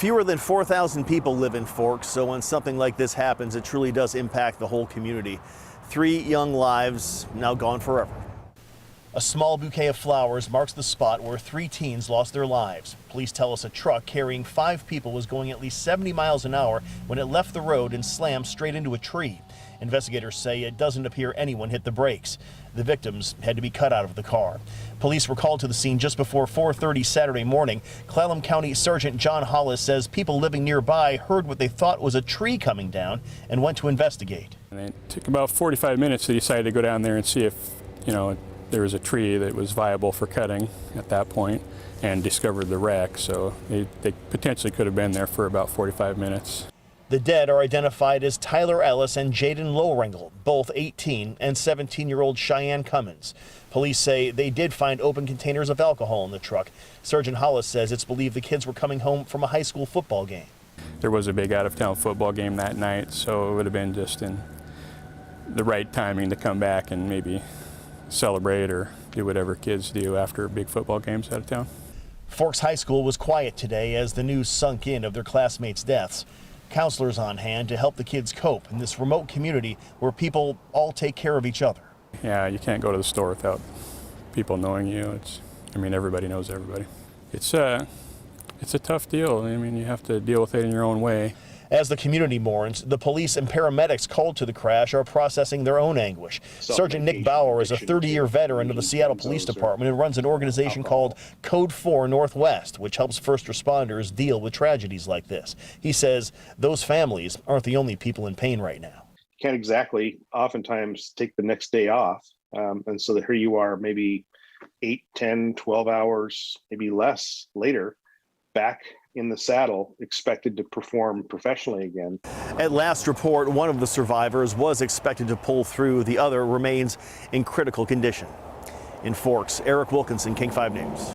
Fewer than 4,000 people live in Forks, so when something like this happens, it truly does impact the whole community. 3 young lives now gone forever. A small bouquet of flowers marks the spot where 3 teens lost their lives. Police tell us a truck carrying 5 people was going at least 70 miles an hour when it left the road and slammed straight into a tree. Investigators say it doesn't appear anyone hit the brakes. The victims had to be cut out of the car. Police were called to the scene just before 4:30 Saturday morning. Clallam County Sergeant John Hollis says people living nearby heard what they thought was a tree coming down and went to investigate. And it took about 45 minutes to decide to go down there and see if, there was a tree that was viable for cutting at that point, and discovered the wreck. So they potentially could have been there for about 45 minutes. The dead are identified as Tyler Ellis and Jaden Lohrengel, both 18 and 17-year-old Cheyenne Cummins. Police say they did find open containers of alcohol in the truck. Sergeant Hollis says it's believed the kids were coming home from a high school football game. There was a big out-of-town football game that night, so it would have been just in the right timing to come back and maybe celebrate or do whatever kids do after big football games out of town. Forks High School was quiet today as the news sunk in of their classmates' deaths. Counselors on hand to help the kids cope in this remote community where people all take care of each other. Yeah, you can't go to the store without people knowing you. Everybody knows everybody. It's a tough deal. You have to deal with it in your own way. As the community mourns, the police and paramedics called to the crash are processing their own anguish. Sergeant Nick Bauer is a 30-year veteran of the Seattle Police Department and runs an organization called Code 4 Northwest, which helps first responders deal with tragedies like this. He says those families aren't the only people in pain right now. Can't exactly oftentimes take the next day off. And so here you are, maybe 8, 10, 12 hours, maybe less later, back in the saddle, expected to perform professionally again. At last report, one of the survivors was expected to pull through. The other remains in critical condition. In Forks, Eric Wilkinson, King 5 News.